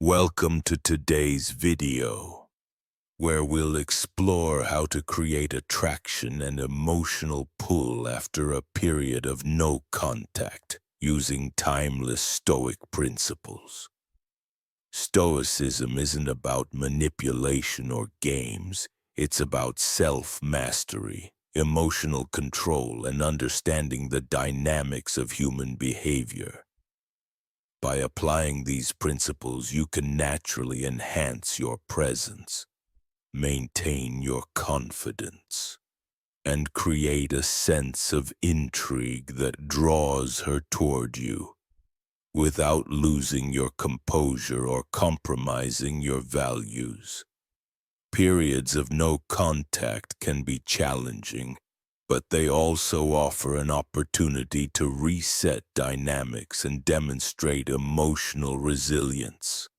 Welcome to today's video, where we'll explore how to create attraction and emotional pull after a period of no contact using timeless Stoic principles. Stoicism isn't about manipulation or games, it's about self-mastery, emotional control, and understanding the dynamics of human behavior. By applying these principles, you can naturally enhance your presence, maintain your confidence, and create a sense of intrigue that draws her toward you, without losing your composure or compromising your values. Periods of no contact can be challenging, but they also offer an opportunity to reset dynamics and demonstrate emotional resilience.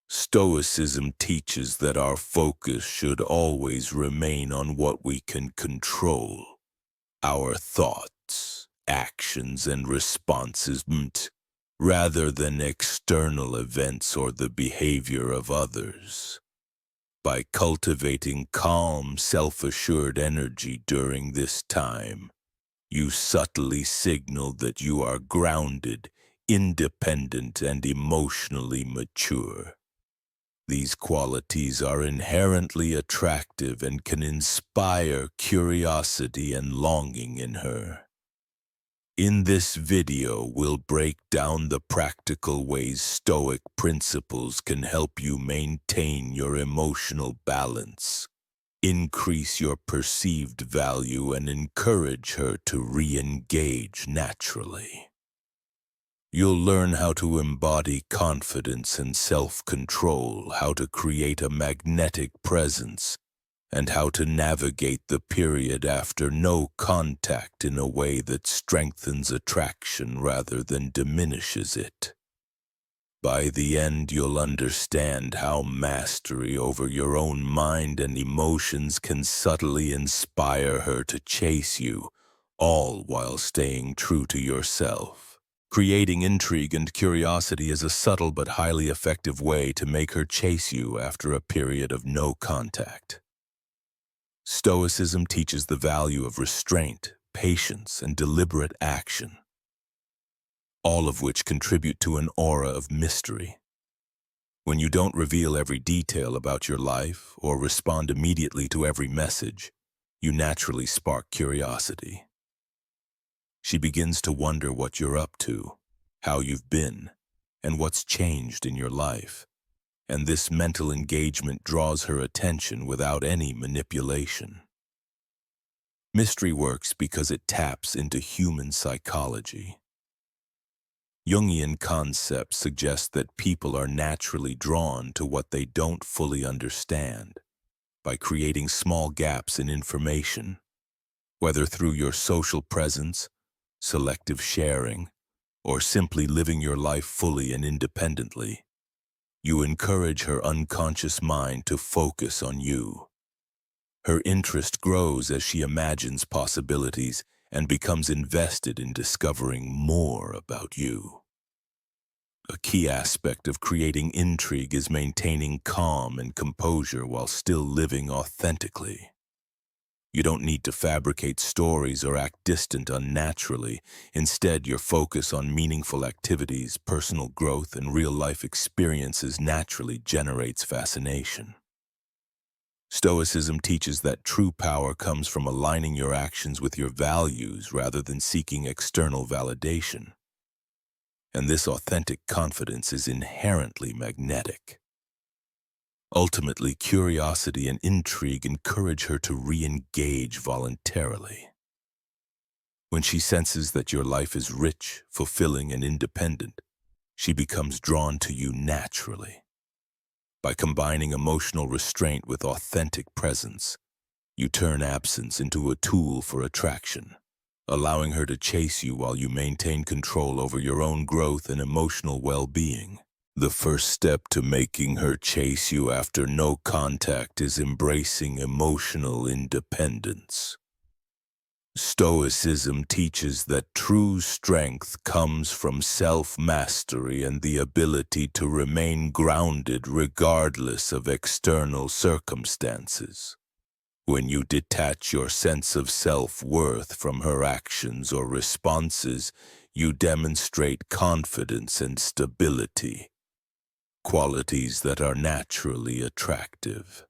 Stoicism teaches that our focus should always remain on what we can control, our thoughts, actions, and responses, rather than external events or the behavior of others. By cultivating calm, self-assured energy during this time, you subtly signal that you are grounded, independent, and emotionally mature. These qualities are inherently attractive and can inspire curiosity and longing in her. In this video, we'll break down the practical ways Stoic principles can help you maintain your emotional balance, increase your perceived value, and encourage her to re-engage naturally. You'll learn how to embody confidence and self-control, how to create a magnetic presence, and how to navigate the period after no contact in a way that strengthens attraction rather than diminishes it. By the end, you'll understand how mastery over your own mind and emotions can subtly inspire her to chase you, all while staying true to yourself. Creating intrigue and curiosity is a subtle but highly effective way to make her chase you after a period of no contact. Stoicism teaches the value of restraint, patience, and deliberate action, all of which contribute to an aura of mystery. When you don't reveal every detail about your life or respond immediately to every message, you naturally spark curiosity. She begins to wonder what you're up to, how you've been, and what's changed in your life. And this mental engagement draws her attention without any manipulation. Mystery works because it taps into human psychology. Jungian concepts suggest that people are naturally drawn to what they don't fully understand. By creating small gaps in information, whether through your social presence, selective sharing, or simply living your life fully and independently, you encourage her unconscious mind to focus on you. Her interest grows as she imagines possibilities and becomes invested in discovering more about you. A key aspect of creating intrigue is maintaining calm and composure while still living authentically. You don't need to fabricate stories or act distant unnaturally. Instead, your focus on meaningful activities, personal growth, and real-life experiences naturally generates fascination. Stoicism teaches that true power comes from aligning your actions with your values rather than seeking external validation. And this authentic confidence is inherently magnetic. Ultimately, curiosity and intrigue encourage her to re-engage voluntarily. When she senses that your life is rich, fulfilling, and independent, she becomes drawn to you naturally. By combining emotional restraint with authentic presence, you turn absence into a tool for attraction, allowing her to chase you while you maintain control over your own growth and emotional well-being. The first step to making her chase you after no contact is embracing emotional independence. Stoicism teaches that true strength comes from self-mastery and the ability to remain grounded regardless of external circumstances. When you detach your sense of self-worth from her actions or responses, you demonstrate confidence and stability, qualities that are naturally attractive.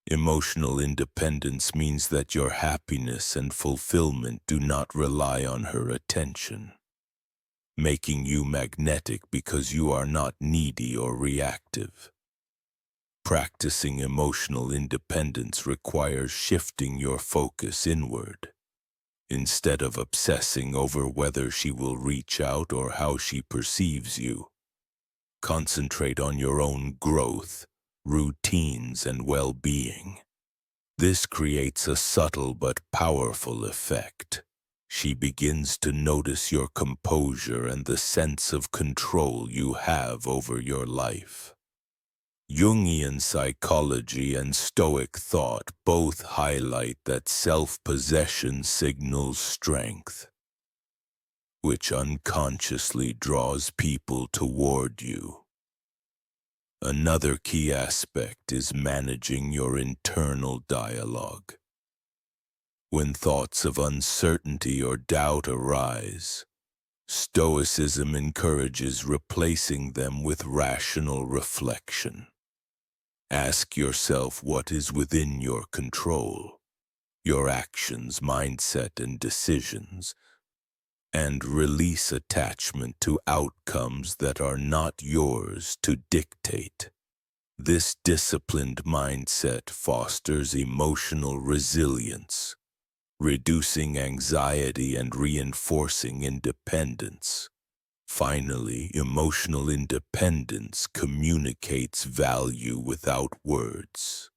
Emotional independence means that your happiness and fulfillment do not rely on her attention, making you magnetic because you are not needy or reactive. Practicing emotional independence requires shifting your focus inward. Instead of obsessing over whether she will reach out or how she perceives you, concentrate on your own growth, routines, and well-being. This creates a subtle but powerful effect. She begins to notice your composure and the sense of control you have over your life. Jungian psychology and Stoic thought both highlight that self-possession signals strength, which unconsciously draws people toward you. Another key aspect is managing your internal dialogue. When thoughts of uncertainty or doubt arise, Stoicism encourages replacing them with rational reflection. Ask yourself what is within your control, your actions, mindset, and decisions, and release attachment to outcomes that are not yours to dictate. This disciplined mindset fosters emotional resilience, reducing anxiety and reinforcing independence. Finally, emotional independence communicates value without words.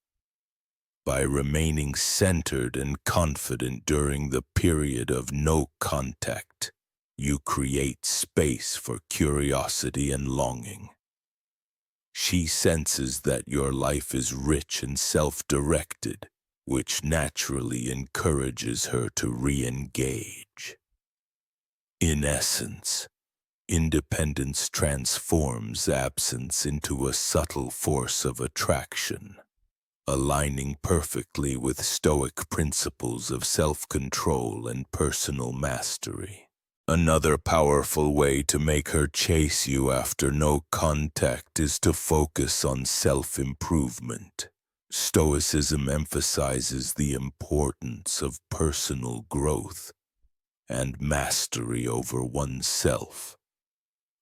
By remaining centered and confident during the period of no contact, you create space for curiosity and longing. She senses that your life is rich and self-directed, which naturally encourages her to re-engage. In essence, independence transforms absence into a subtle force of attraction, aligning perfectly with Stoic principles of self-control and personal mastery. Another powerful way to make her chase you after no contact is to focus on self-improvement. Stoicism emphasizes the importance of personal growth and mastery over oneself.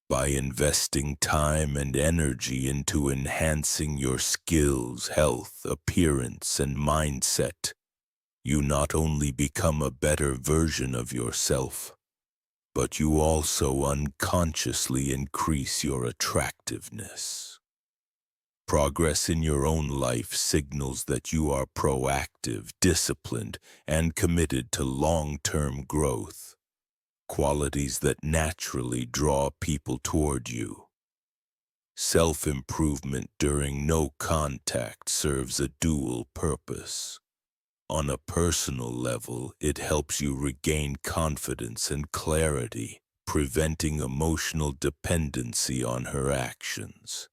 By investing time and energy into enhancing your skills, health, appearance, and mindset, you not only become a better version of yourself, but you also unconsciously increase your attractiveness. Progress in your own life signals that you are proactive, disciplined, and committed to long-term growth, qualities that naturally draw people toward you. Self-improvement during no contact serves a dual purpose. On a personal level, it helps you regain confidence and clarity, preventing emotional dependency on her actions.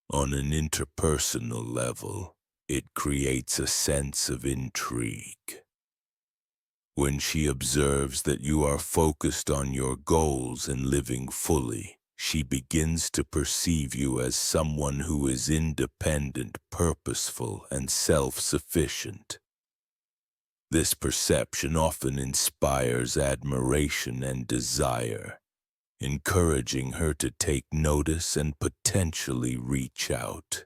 On an interpersonal level, it creates a sense of intrigue. When she observes that you are focused on your goals and living fully, she begins to perceive you as someone who is independent, purposeful, and self-sufficient. This perception often inspires admiration and desire, encouraging her to take notice and potentially reach out.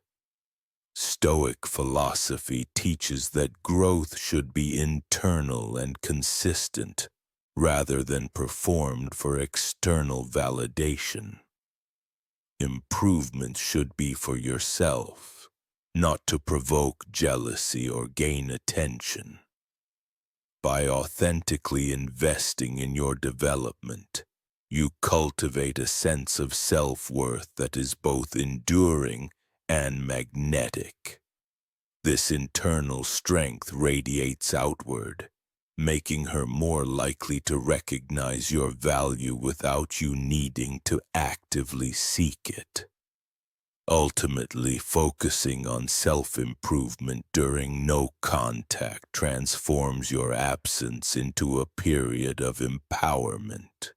Stoic philosophy teaches that growth should be internal and consistent, rather than performed for external validation. Improvement should be for yourself, not to provoke jealousy or gain attention. By authentically investing in your development, you cultivate a sense of self-worth that is both enduring and magnetic. This internal strength radiates outward, making her more likely to recognize your value without you needing to actively seek it. Ultimately, focusing on self-improvement during no contact transforms your absence into a period of empowerment.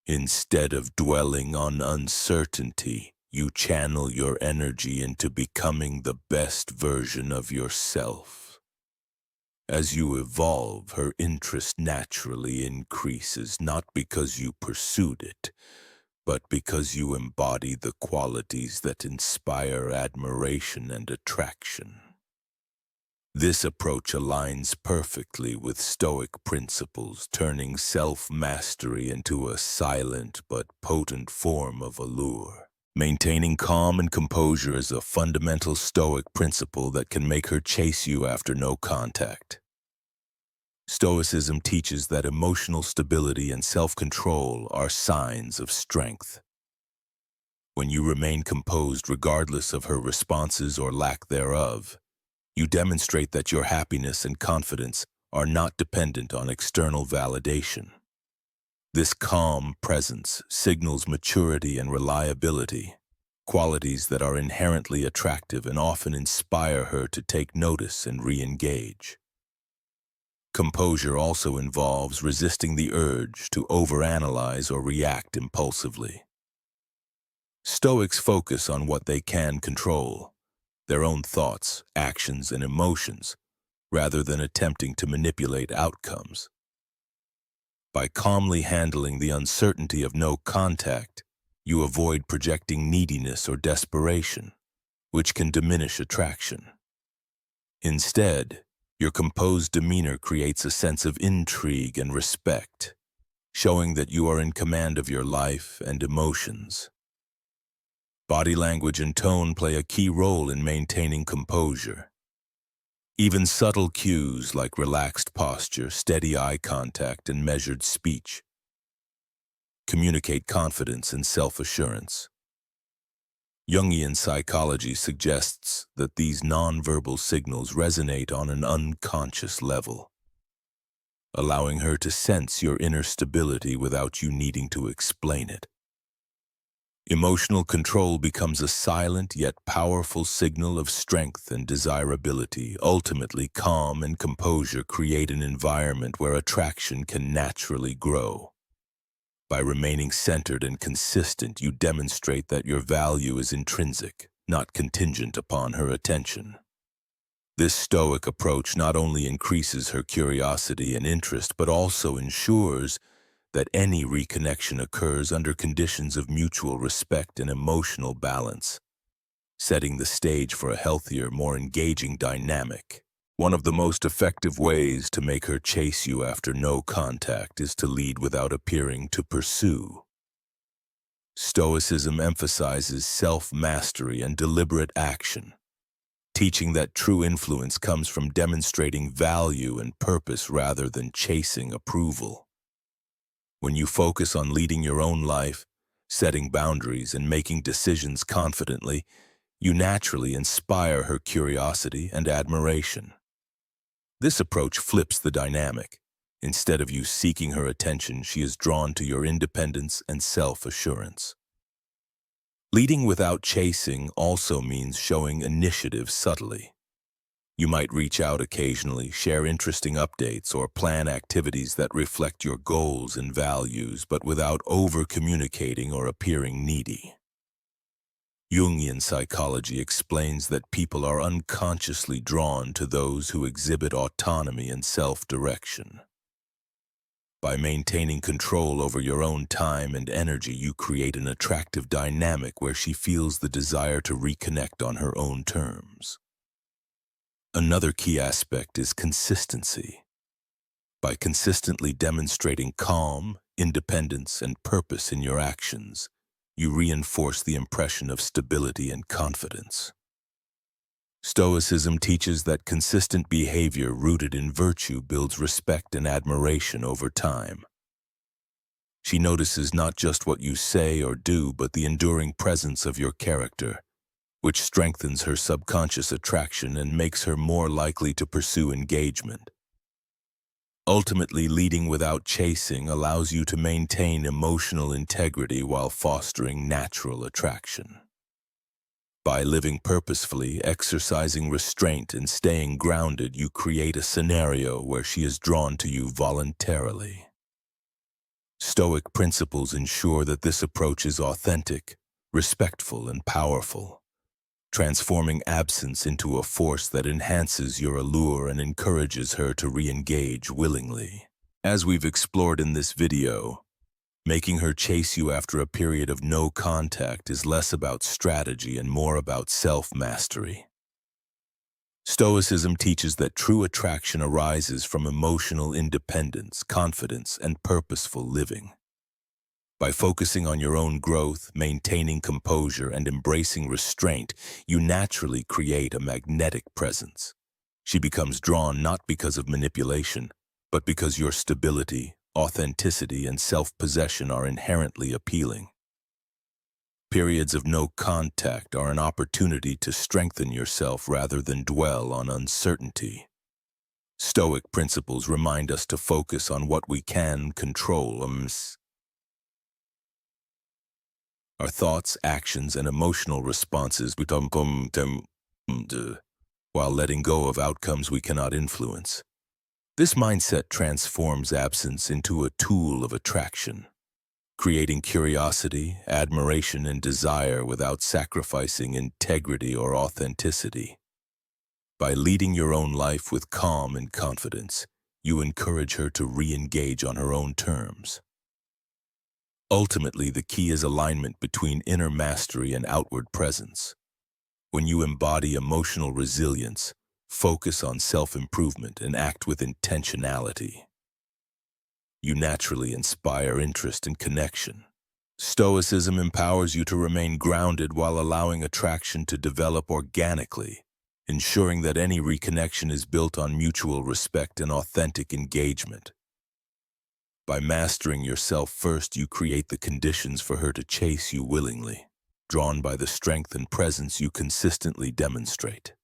Instead of dwelling on uncertainty, you channel your energy into becoming the best version of yourself. As you evolve, her interest naturally increases, not because you pursued it, but because you embody the qualities that inspire admiration and attraction. This approach aligns perfectly with Stoic principles, turning self-mastery into a silent but potent form of allure. Maintaining calm and composure is a fundamental Stoic principle that can make her chase you after no contact. Stoicism teaches that emotional stability and self-control are signs of strength. When you remain composed regardless of her responses or lack thereof, you demonstrate that your happiness and confidence are not dependent on external validation. This calm presence signals maturity and reliability, qualities that are inherently attractive and often inspire her to take notice and re-engage. Composure also involves resisting the urge to overanalyze or react impulsively. Stoics focus on what they can control, their own thoughts, actions, and emotions, rather than attempting to manipulate outcomes. By calmly handling the uncertainty of no contact, you avoid projecting neediness or desperation, which can diminish attraction. Instead, your composed demeanor creates a sense of intrigue and respect, showing that you are in command of your life and emotions. Body language and tone play a key role in maintaining composure. Even subtle cues like relaxed posture, steady eye contact, and measured speech communicate confidence and self-assurance. Jungian psychology suggests that these nonverbal signals resonate on an unconscious level, allowing her to sense your inner stability without you needing to explain it. Emotional control becomes a silent yet powerful signal of strength and desirability. Ultimately, calm and composure create an environment where attraction can naturally grow. By remaining centered and consistent, you demonstrate that your value is intrinsic, not contingent upon her attention. This Stoic approach not only increases her curiosity and interest, but also ensures that any reconnection occurs under conditions of mutual respect and emotional balance, setting the stage for a healthier, more engaging dynamic. One of the most effective ways to make her chase you after no contact is to lead without appearing to pursue. Stoicism emphasizes self-mastery and deliberate action, teaching that true influence comes from demonstrating value and purpose rather than chasing approval. When you focus on leading your own life, setting boundaries, and making decisions confidently, you naturally inspire her curiosity and admiration. This approach flips the dynamic. Instead of you seeking her attention, she is drawn to your independence and self-assurance. Leading without chasing also means showing initiative subtly. You might reach out occasionally, share interesting updates, or plan activities that reflect your goals and values, but without over-communicating or appearing needy. Jungian psychology explains that people are unconsciously drawn to those who exhibit autonomy and self-direction. By maintaining control over your own time and energy, you create an attractive dynamic where she feels the desire to reconnect on her own terms. Another key aspect is consistency. By consistently demonstrating calm, independence, and purpose in your actions, you reinforce the impression of stability and confidence. Stoicism teaches that consistent behavior rooted in virtue builds respect and admiration over time. She notices not just what you say or do, but the enduring presence of your character, which strengthens her subconscious attraction and makes her more likely to pursue engagement. Ultimately, leading without chasing allows you to maintain emotional integrity while fostering natural attraction. By living purposefully, exercising restraint, and staying grounded, you create a scenario where she is drawn to you voluntarily. Stoic principles ensure that this approach is authentic, respectful, and powerful, transforming absence into a force that enhances your allure and encourages her to re-engage willingly. As we've explored in this video, making her chase you after a period of no contact is less about strategy and more about self-mastery. Stoicism teaches that true attraction arises from emotional independence, confidence, and purposeful living. By focusing on your own growth, maintaining composure, and embracing restraint, you naturally create a magnetic presence. She becomes drawn not because of manipulation, but because your stability, authenticity, and self-possession are inherently appealing. Periods of no contact are an opportunity to strengthen yourself rather than dwell on uncertainty. Stoic principles remind us to focus on what we can control. Our thoughts, actions, and emotional responses while letting go of outcomes we cannot influence. This mindset transforms absence into a tool of attraction, creating curiosity, admiration, and desire without sacrificing integrity or authenticity. By leading your own life with calm and confidence, you encourage her to re-engage on her own terms. Ultimately, the key is alignment between inner mastery and outward presence. When you embody emotional resilience, focus on self-improvement, and act with intentionality, you naturally inspire interest and connection. Stoicism empowers you to remain grounded while allowing attraction to develop organically, ensuring that any reconnection is built on mutual respect and authentic engagement. By mastering yourself first, you create the conditions for her to chase you willingly, drawn by the strength and presence you consistently demonstrate.